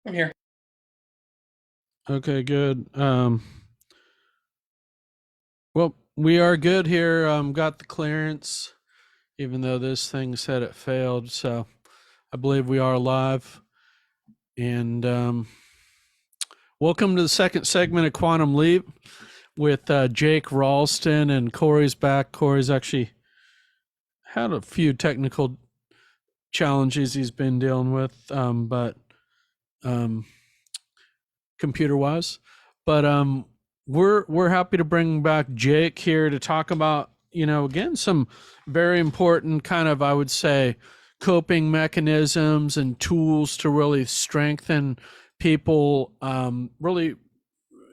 I'm here. Okay, good. Well, we are good here. Got the clearance, even though this thing said it failed. So I believe we are live. And welcome to the second segment of Quantum Leap with Jake Ralston, and Cory's back. Cory's actually had a few technical challenges he's been dealing with, but um, computer wise. But we're happy to bring back Jake here to talk about, again, some very important kind of, I would say, coping mechanisms and tools to really strengthen people, really,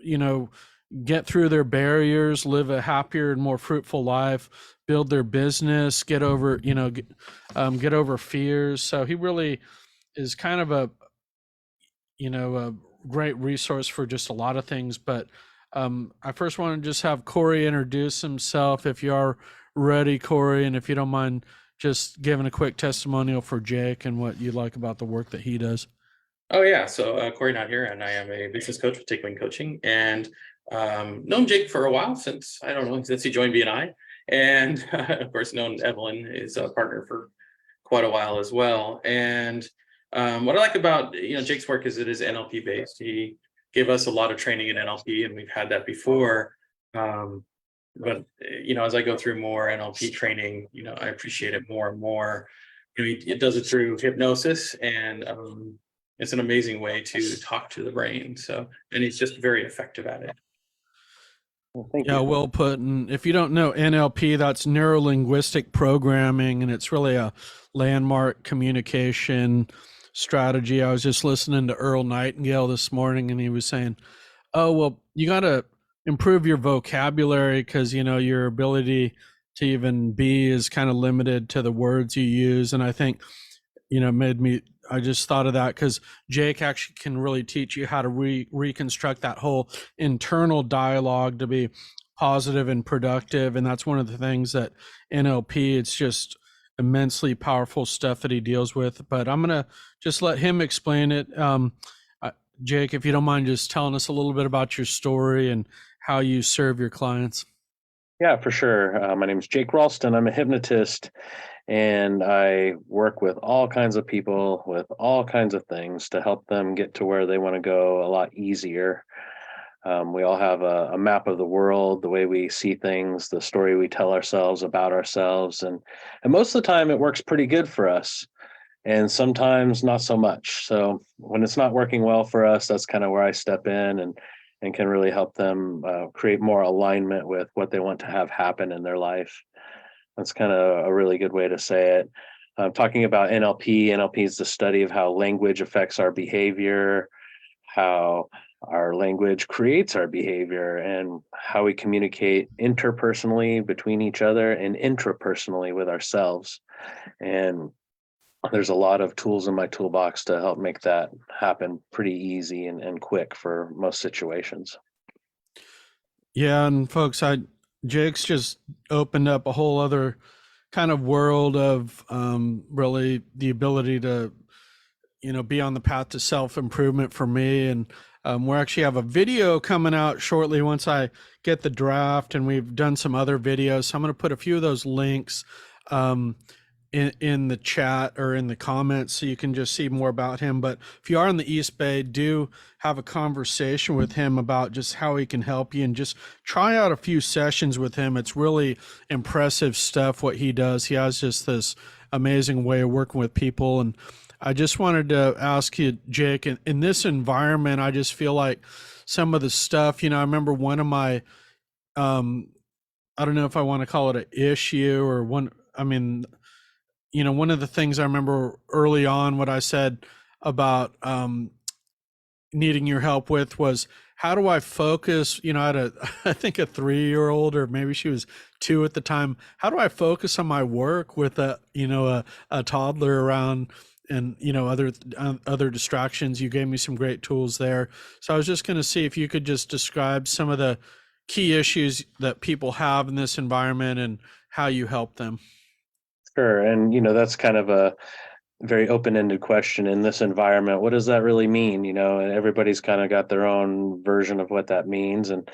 you know get through their barriers, live a happier and more fruitful life, build their business, get over fears. So he really is kind of a great resource for just a lot of things. But I first want to just have Cory introduce himself, if you are ready, Cory, and if you don't mind just giving a quick testimonial for Jake and what you like about the work that he does. Oh yeah, so Cory not here, and I am a business coach with Take Wing Coaching, and known Jake for a while since I don't know since he joined BNI, and of course known Evelyn is a partner for quite a while as well. And what I like about Jake's work is it is NLP based. He gave us a lot of training in NLP, and we've had that before. Um, but as I go through more NLP training, I appreciate it more and more. It does it through hypnosis, and it's an amazing way to talk to the brain. So, and he's just very effective at it. Well, thank Yeah, you. well put. And if you don't know NLP, that's neuro linguistic programming, and it's really a landmark communication strategy. I was just listening to Earl Nightingale this morning, and he was saying, "Oh, well, you got to improve your vocabulary because your ability to even be is kind of limited to the words you use." And I think made me, I just thought of that because Jake actually can really teach you how to reconstruct that whole internal dialogue to be positive and productive. And that's one of the things that NLP, it's just immensely powerful stuff that he deals with. But I'm going to just let him explain it. Jake, if you don't mind just telling us a little bit about your story and how you serve your clients. Yeah, for sure. My name is Jake Ralston. I'm a hypnotist, and I work with all kinds of people with all kinds of things to help them get to where they want to go a lot easier. We all have a map of the world, the way we see things, the story we tell ourselves about ourselves, and most of the time it works pretty good for us, and sometimes not so much. So when it's not working well for us, that's kind of where I step in and can really help them create more alignment with what they want to have happen in their life. That's kind of a really good way to say it. Talking about NLP, NLP is the study of how language affects our behavior, how our language creates our behavior, and how we communicate interpersonally between each other and intrapersonally with ourselves. And there's a lot of tools in my toolbox to help make that happen pretty easy and quick for most situations. Yeah, and folks, Jake's just opened up a whole other kind of world of really the ability to be on the path to self improvement for me. And we actually have a video coming out shortly once I get the draft, and we've done some other videos. So I'm going to put a few of those links um, in the chat or in the comments so you can just see more about him. But if you are in the East Bay, do have a conversation with him about just how he can help you, and just try out a few sessions with him. It's really impressive stuff what he does. He has just this amazing way of working with people. And I just wanted to ask you, Jake, in this environment, I just feel like some of the stuff, I remember one of my, I don't know if I want to call it an issue or one, I mean, one of the things I remember early on, what I said about needing your help with was, how do I focus? I had I think a 3-year-old, or maybe she was 2 at the time. How do I focus on my work with a toddler around, and other distractions? You gave me some great tools there. So I was just going to see if you could just describe some of the key issues that people have in this environment and how you help them. Sure. And, that's kind of very open-ended question in this environment. What does that really mean? And everybody's kind of got their own version of what that means. And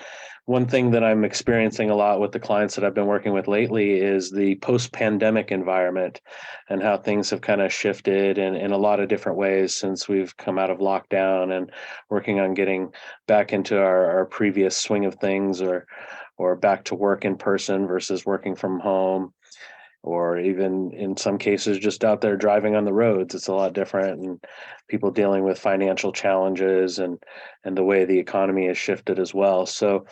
one thing that I'm experiencing a lot with the clients that I've been working with lately is the post-pandemic environment and how things have kind of shifted in a lot of different ways since we've come out of lockdown and working on getting back into our previous swing of things, or back to work in person versus working from home, or even in some cases just out there driving on the roads. It's a lot different, and people dealing with financial challenges, and the way the economy has shifted as well. So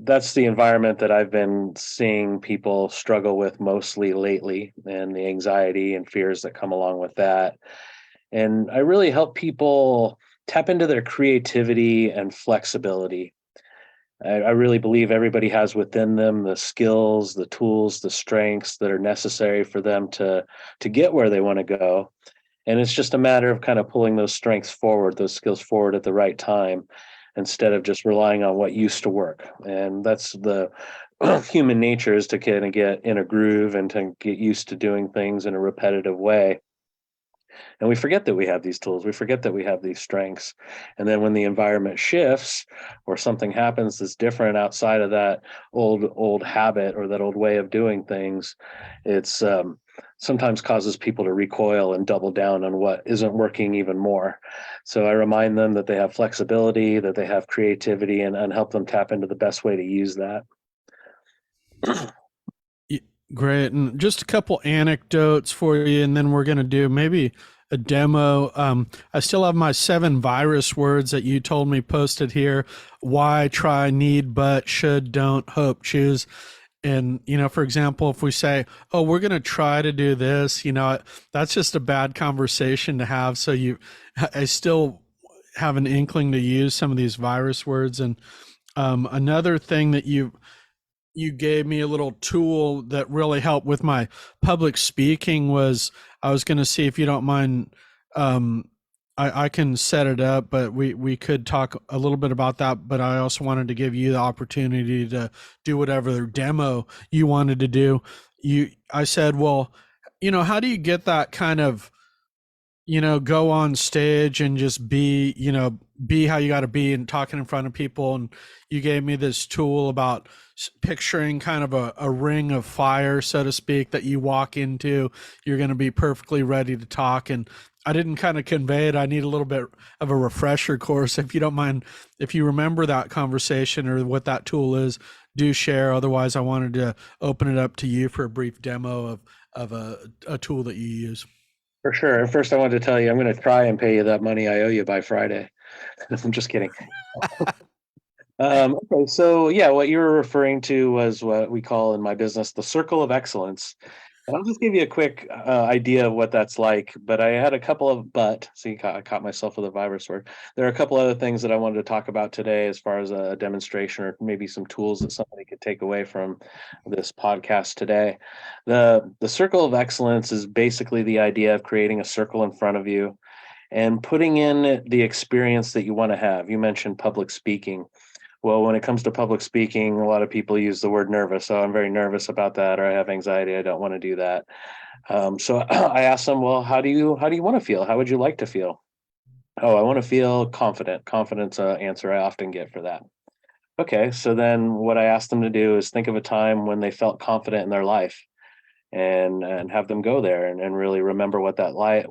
that's the environment that I've been seeing people struggle with mostly lately, and the anxiety and fears that come along with that. And I really help people tap into their creativity and flexibility. I really believe everybody has within them the skills, the tools, the strengths that are necessary for them to get where they want to go. And it's just a matter of kind of pulling those strengths forward, those skills forward at the right time, instead of just relying on what used to work. And that's the human nature, is to kind of get in a groove and to get used to doing things in a repetitive way. And we forget that we have these tools. We forget that we have these strengths. And then when the environment shifts, or something happens that's different outside of that old habit or that old way of doing things, it's sometimes causes people to recoil and double down on what isn't working even more. So I remind them that they have flexibility, that they have creativity, and help them tap into the best way to use that. Great. And just a couple anecdotes for you, and then we're going to do maybe a demo. I still have my 7 virus words that you told me posted here: why, try, need, but, should, don't, hope, choose. And, for example, if we say, oh, we're going to try to do this, that's just a bad conversation to have. So I still have an inkling to use some of these virus words. And another thing that you gave me a little tool that really helped with my public speaking was, I was going to see if you don't mind. I can set it up, but we could talk a little bit about that. But I also wanted to give you the opportunity to do whatever demo you wanted to do. I said, well, how do you get that kind of, go on stage and just be how you got to be and talking in front of people. And you gave me this tool about picturing kind of a ring of fire, so to speak, that you walk into. You're going to be perfectly ready to talk. And I didn't kind of convey it. I need a little bit of a refresher course. If you don't mind, if you remember that conversation or what that tool is, do share. Otherwise, I wanted to open it up to you for a brief demo of a tool that you use. For sure. And first, I wanted to tell you, I'm going to try and pay you that money I owe you by Friday. I'm just kidding. Okay, so yeah, what you were referring to was what we call in my business the circle of excellence. And I'll just give you a quick idea of what that's like. But I had a couple of see, I caught myself with a virus word. There are a couple other things that I wanted to talk about today, as far as a demonstration or maybe some tools that somebody could take away from this podcast today. The circle of excellence is basically the idea of creating a circle in front of you and putting in the experience that you want to have. You mentioned public speaking. Well, when it comes to public speaking, a lot of people use the word nervous. So I'm very nervous about that, or I have anxiety. I don't want to do that. So I asked them, well, how do you want to feel? How would you like to feel? Oh, I want to feel confident. Confidence answer I often get for that. Okay, so then what I asked them to do is think of a time when they felt confident in their life, and have them go there and really remember what that's like,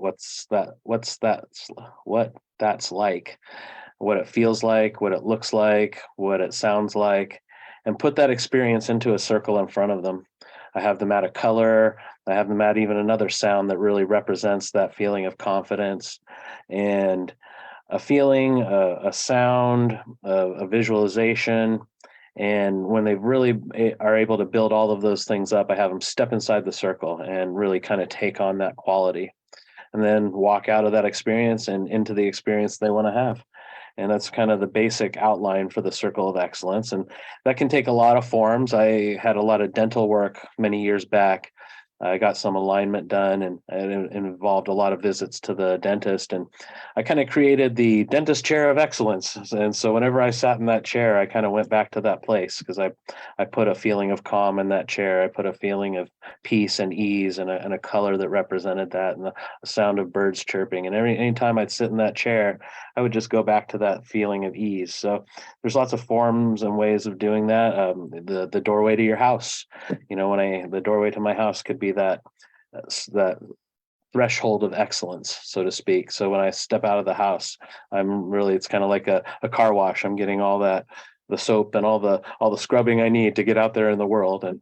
what it feels like, what it looks like, what it sounds like, and put that experience into a circle in front of them. I have them add a color. I have them add even another sound that really represents that feeling of confidence, and a feeling, a sound, a visualization. And when they really are able to build all of those things up, I have them step inside the circle and really kind of take on that quality, and then walk out of that experience and into the experience they want to have. And that's kind of the basic outline for the circle of excellence. And that can take a lot of forms. I had a lot of dental work many years back. I got some alignment done, and it involved a lot of visits to the dentist. And I kind of created the dentist chair of excellence. And so whenever I sat in that chair, I kind of went back to that place because I put a feeling of calm in that chair. I put a feeling of peace and ease, and a color that represented that, and the sound of birds chirping. And anytime I'd sit in that chair, I would just go back to that feeling of ease. So there's lots of forms and ways of doing that. The doorway to your house, the doorway to my house could be that threshold of excellence, so to speak. So when I step out of the house, it's kind of like a car wash. I'm getting all the soap and all the scrubbing I need to get out there in the world and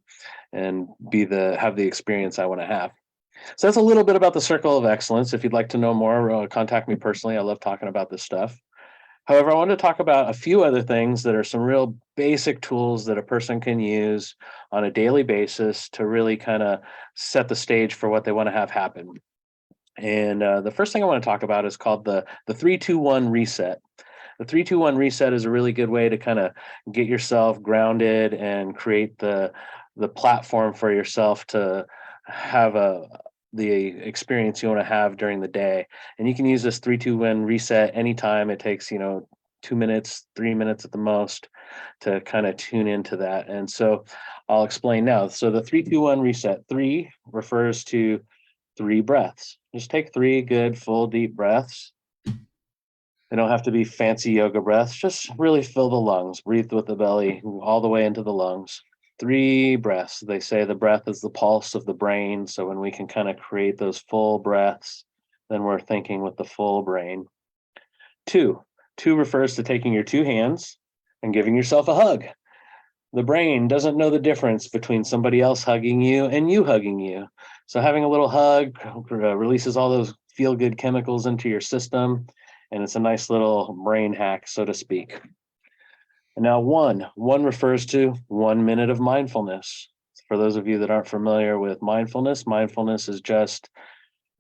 have the experience I want to have. So that's a little bit about the circle of excellence. If you'd like to know more, contact me personally. I love talking about this stuff. However, I want to talk about a few other things that are some real basic tools that a person can use on a daily basis to really kind of set the stage for what they want to have happen. And the first thing I want to talk about is called the 3-2-1 reset. The 3-2-1 reset is a really good way to kind of get yourself grounded and create the platform for yourself to have the experience you want to have during the day. And you can use this 3-2-1 reset anytime. It takes 2 minutes, 3 minutes at the most to kind of tune into that. And so I'll explain now. So the 3-2-1 reset, 3 refers to 3 breaths. Just take 3 good, full, deep breaths. They don't have to be fancy yoga breaths. Just really fill the lungs. Breathe with the belly all the way into the lungs. 3 breaths. They say the breath is the pulse of the brain. So when we can kind of create those full breaths, then we're thinking with the full brain. 2 refers to taking your 2 hands and giving yourself a hug. The brain doesn't know the difference between somebody else hugging you and you hugging you. So having a little hug releases all those feel-good chemicals into your system, and it's a nice little brain hack, so to speak. And now 1 refers to 1 minute of mindfulness. For those of you that aren't familiar with mindfulness is just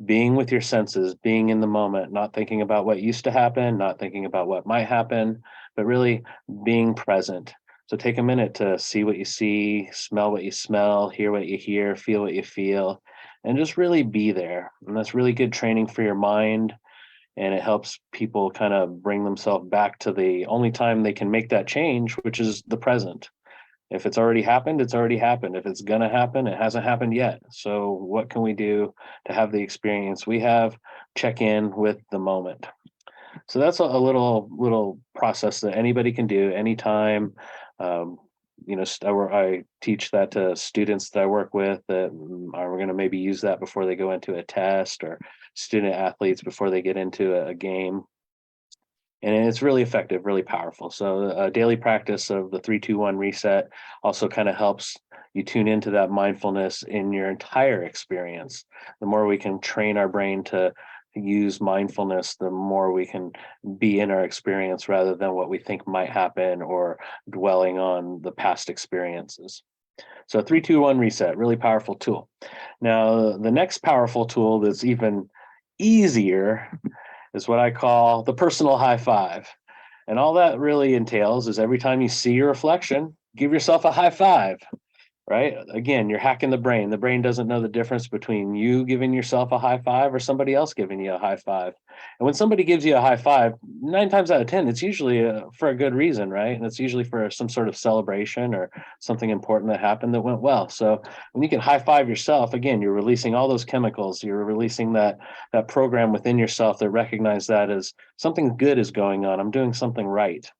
being with your senses, being in the moment, not thinking about what used to happen, not thinking about what might happen, but really being present. So take a minute to see what you see, smell what you smell, hear what you hear, feel what you feel, and just really be there. And that's really good training for your mind. And it helps people kind of bring themselves back to the only time they can make that change, which is the present. If it's already happened, it's already happened. If it's going to happen, it hasn't happened yet. So what can we do to have the experience we have? Check in with the moment. So that's a little process that anybody can do anytime. I teach that to students that I work with that are going to maybe use that before they go into a test, or student athletes before they get into a game. And it's really effective, really powerful. So a daily practice of the 3-2-1 reset also kind of helps you tune into that mindfulness in your entire experience. The more we can train our brain to use mindfulness, the more we can be in our experience rather than what we think might happen or dwelling on the past experiences. So 3-2-1 reset, really powerful tool. Now, the next powerful tool that's even easier is what I call the personal high five. And all that really entails is every time you see your reflection, give yourself a high five, right? Again, you're hacking the brain. The brain doesn't know the difference between you giving yourself a high five or somebody else giving you a high five. And when somebody gives you a high five, 9 times out of 10, it's usually for a good reason, right? And it's usually for some sort of celebration or something important that happened that went well. So when you can high five yourself, again, you're releasing all those chemicals. You're releasing that program within yourself that recognize that as something good is going on. I'm doing something right.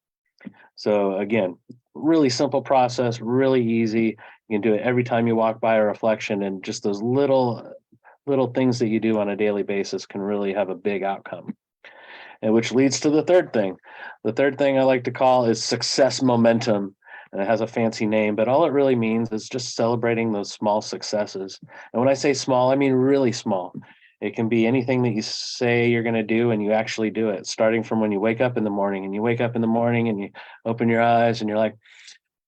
So again, really simple process, really easy. You can do it every time you walk by a reflection, and just those little things that you do on a daily basis can really have a big outcome. And which leads to the third thing. The third thing I like to call is success momentum. And it has a fancy name, but all it really means is just celebrating those small successes. And when I say small, I mean really small. It can be anything that you say you're going to do and you actually do it, starting from when you wake up in the morning. And you wake up in the morning and you open your eyes and you're like,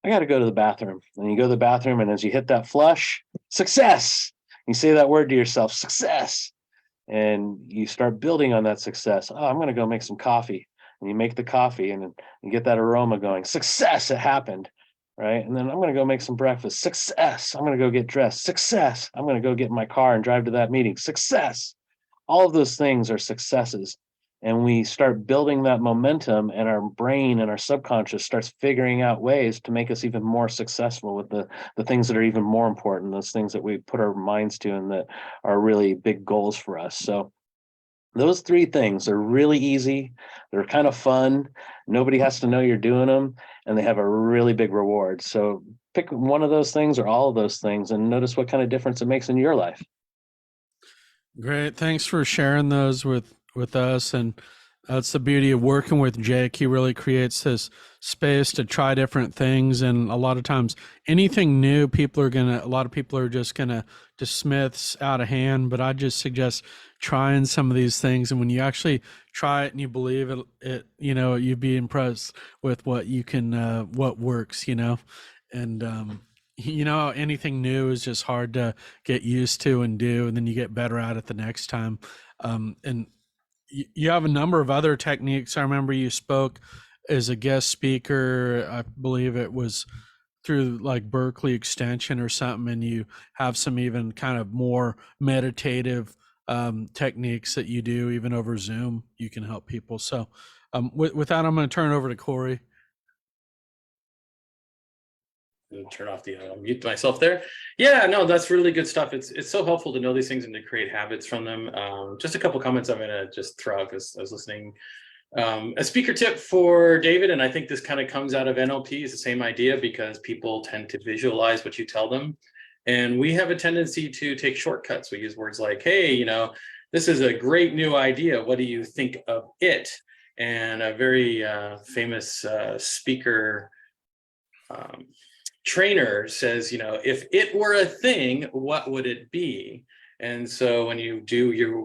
I got to go to the bathroom. And you go to the bathroom, and as you hit that flush, success. You say that word to yourself, success. And you start building on that success. Oh, I'm going to go make some coffee. And you make the coffee and you get that aroma going. Success, it happened. right? And then I'm going to go make some breakfast. Success. I'm going to go get dressed. Success. I'm going to go get in my car and drive to that meeting. Success. All of those things are successes. And we start building that momentum, and our brain and our subconscious starts figuring out ways to make us even more successful with the things that are even more important, those things that we put our minds to and that are really big goals for us. So those three things are really easy. They're kind of fun. Nobody has to know you're doing them, and they have a really big reward. So pick one of those things or all of those things and notice what kind of difference it makes in your life. Great. Thanks for sharing those with us. And that's the beauty of working with Jake. He really creates this space to try different things. And a lot of times anything new, a lot of people are just gonna dismiss out of hand. But I just suggest trying some of these things. And when you actually try it and you believe it, you'd be impressed with what you can, what works, and, anything new is just hard to get used to and do, and then you get better at it the next time. And you have a number of other techniques. I remember you spoke as a guest speaker. I believe it was through like Berkeley Extension or something, and you have some even kind of more meditative techniques that you do even over Zoom. You can help people. So with that, I'm going to turn it over to Cory. Turn off the mute myself there. Yeah, no, that's really good stuff. It's so helpful to know these things and to create habits from them. Just a couple comments I'm gonna just throw out because I was listening. A speaker tip for David, and I think this kind of comes out of NLP, is the same idea, because people tend to visualize what you tell them, and we have a tendency to take shortcuts. We use words like, hey, this is a great new idea, what do you think of it? And a very famous speaker trainer says, if it were a thing, what would it be? And so when you do your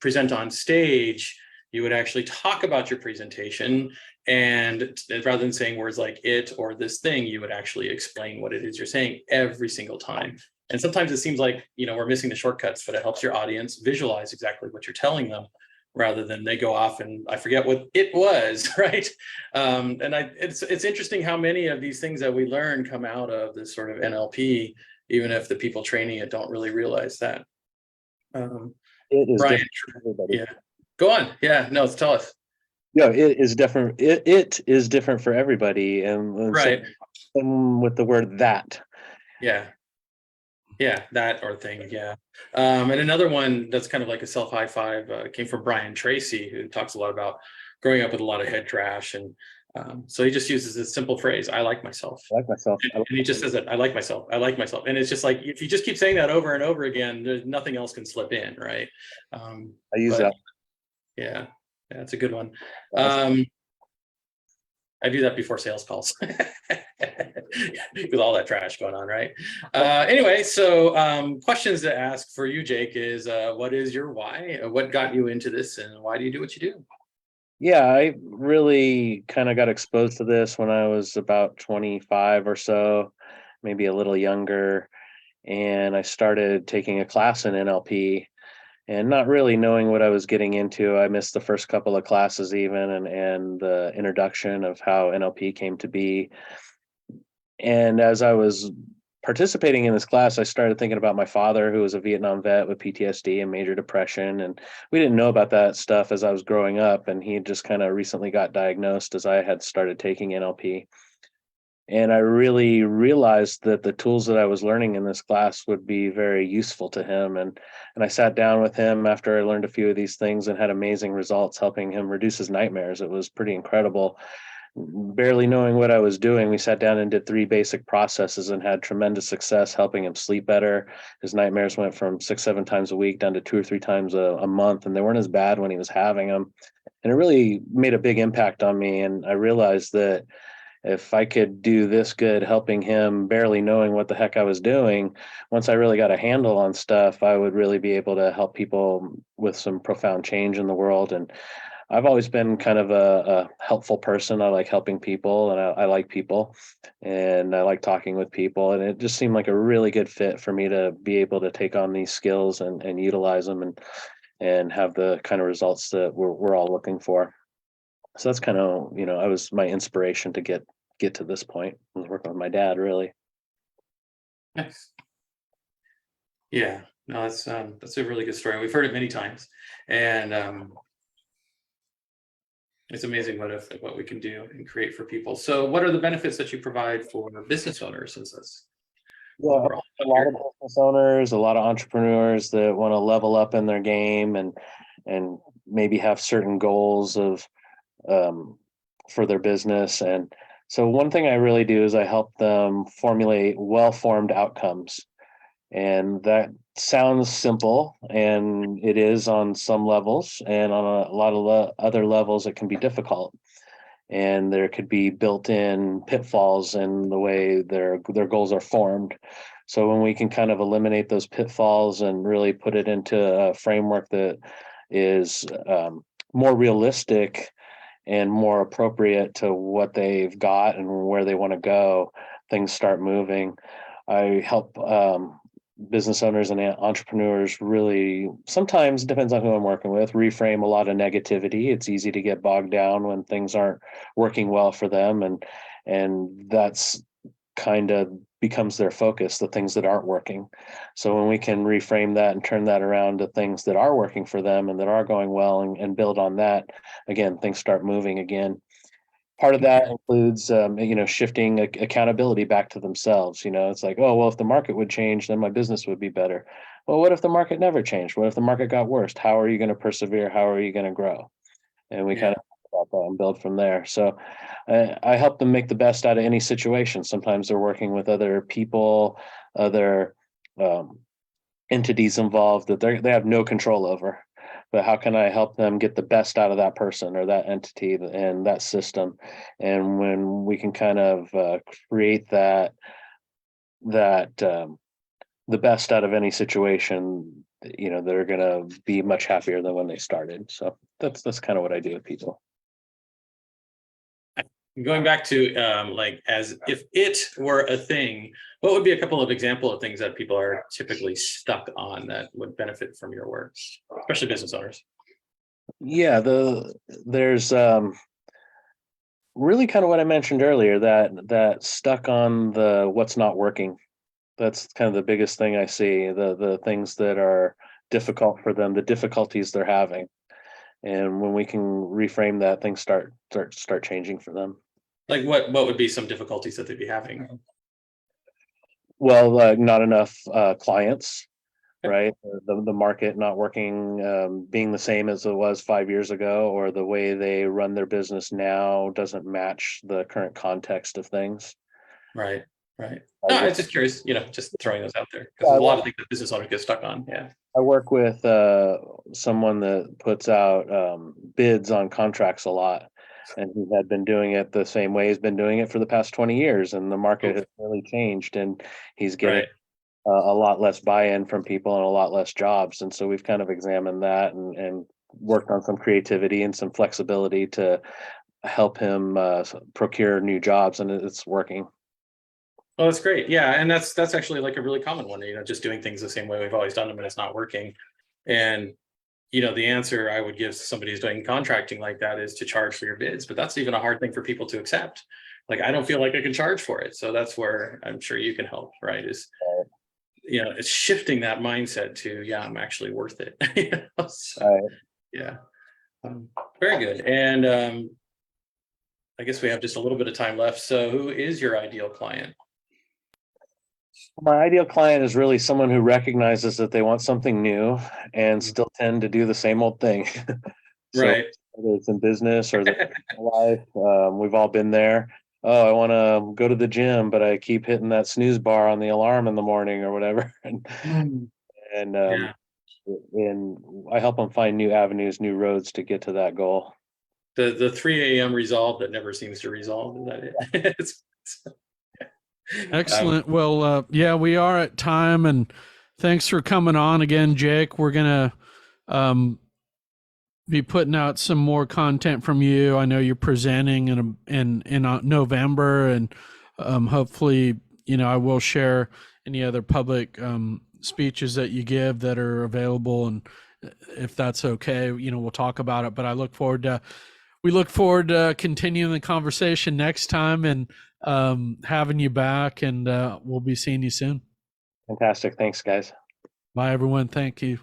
present on stage, you would actually talk about your presentation, and rather than saying words like it or this thing, you would actually explain what it is you're saying every single time. And sometimes it seems like we're missing the shortcuts, but it helps your audience visualize exactly what you're telling them, rather than they go off and I forget what it was, right? It's interesting how many of these things that we learn come out of this sort of NLP, even if the people training it don't really realize that. It is Brian, different for everybody. yeah, go on. Yeah, no, tell us. Yeah, it is different. It is different for everybody, and Right. with the word that. Yeah, that or thing. Yeah. And another one that's kind of like a self high five came from Brian Tracy, who talks a lot about growing up with a lot of head trash. And so he just uses this simple phrase, I like myself. I like myself. And he just says that, I like myself. I like myself. And it's just like, if you just keep saying that over and over again, there's nothing else can slip in, right? I use that. Yeah, that's a good one. I do that before sales calls with all that trash going on, right? Anyway, so questions to ask for you, Jake, is what is your why? What got you into this, and why do you do what you do? Yeah, I really kind of got exposed to this when I was about 25 or so, maybe a little younger. And I started taking a class in NLP, and not really knowing what I was getting into. I missed the first couple of classes even, and the introduction of how NLP came to be. And as I was participating in this class, I started thinking about my father, who was a Vietnam vet with PTSD and major depression. And we didn't know about that stuff as I was growing up. And he just kind of recently got diagnosed as I had started taking NLP. And I really realized that the tools that I was learning in this class would be very useful to him. And I sat down with him after I learned a few of these things and had amazing results helping him reduce his nightmares. It was pretty incredible. Barely knowing what I was doing, we sat down and did 3 basic processes and had tremendous success helping him sleep better. His nightmares went from 6-7 times a week down to 2 or 3 times a month, and they weren't as bad when he was having them. And it really made a big impact on me. And I realized that if I could do this good helping him, barely knowing what the heck I was doing, once I really got a handle on stuff, I would really be able to help people with some profound change in the world. And I've always been kind of a helpful person. I like helping people, and I like people, and I like talking with people. And it just seemed like a really good fit for me to be able to take on these skills and utilize them and have the kind of results that we're all looking for. So that's kind of, I was my inspiration to get get to this point. I was working with my dad, really. Nice. Yeah, no, that's a really good story. We've heard it many times, and it's amazing what we can do and create for people. So, what are the benefits that you provide for business owners? Since that's Yeah, what we're all a about lot here. of business owners, a lot of entrepreneurs that want to level up in their game and maybe have certain goals of um, for their business. And so one thing I really do is I help them formulate well-formed outcomes. And that sounds simple, and it is on some levels, and on a lot of other levels, it can be difficult. And there could be built-in pitfalls in the way their goals are formed. So when we can kind of eliminate those pitfalls and really put it into a framework that is more realistic and more appropriate to what they've got and where they want to go, things start moving. I help business owners and entrepreneurs really, sometimes, depends on who I'm working with, reframe a lot of negativity. It's easy to get bogged down when things aren't working well for them, and that's kind of becomes their focus, the things that aren't working. So when we can reframe that and turn that around to things that are working for them and that are going well, and build on that, again, things start moving again. Part of that includes shifting accountability back to themselves. It's like, oh well, if the market would change, then my business would be better. Well, what if the market never changed? What if the market got worse? How are you going to persevere? How are you going to grow? And we kind Yeah, of talk about that and build from there. So I help them make the best out of any situation. Sometimes they're working with other people, other um, entities involved that they have no control over. But how can I help them get the best out of that person or that entity and that system? And when we can kind of create that the best out of any situation, they're going to be much happier than when they started. So that's kind of what I do with people. going back to like as if it were a thing, what would be a couple of example of things that people are typically stuck on that would benefit from your work, especially business owners? Yeah, there's really kind of what I mentioned earlier, that stuck on the what's not working. That's kind of the biggest thing I see, the things that are difficult for them, the difficulties they're having. And when we can reframe that, things start changing for them. Like what would be some difficulties that they'd be having? Well, not enough clients, right? The market not working, being the same as it was 5 years ago, or the way they run their business now doesn't match the current context of things. Right, right. I No, I work, was just curious, just throwing those out there because I there's a lot work of things that business owners get stuck on. Yeah. I work with someone that puts out bids on contracts a lot, and he had been doing it the same way he's been doing it for the past 20 years, and the market has really changed, and he's getting Right. a lot less buy-in from people and a lot less jobs. And so we've kind of examined that and worked on some creativity and some flexibility to help him procure new jobs, and it's working. Well, that's great. Yeah, and that's actually like a really common one. Just doing things the same way we've always done them, and it's not working. And the answer I would give to somebody who's doing contracting like that is to charge for your bids. But that's even a hard thing for people to accept. Like, I don't feel like I can charge for it. So that's where I'm sure you can help. Right? It's shifting that mindset to, yeah, I'm actually worth it. So, Right. yeah, very good. And I guess we have just a little bit of time left. So, who is your ideal client? My ideal client is really someone who recognizes that they want something new and still tend to do the same old thing. So Right. whether it's in business or their life, we've all been there. Oh, I want to go to the gym, but I keep hitting that snooze bar on the alarm in the morning or whatever. And and Yeah. and I help them find new avenues, new roads to get to that goal. The 3 a.m. resolve that never seems to resolve. Is that it? Excellent. Well, yeah, we are at time, and thanks for coming on again, Jake. We're gonna um, be putting out some more content from you. I know you're presenting in November, and hopefully, I will share any other public speeches that you give that are available, and if that's okay, we'll talk about it. But I look forward to we look forward to continuing the conversation next time and having you back, and we'll be seeing you soon. Fantastic. Thanks, guys. Bye, everyone. Thank you.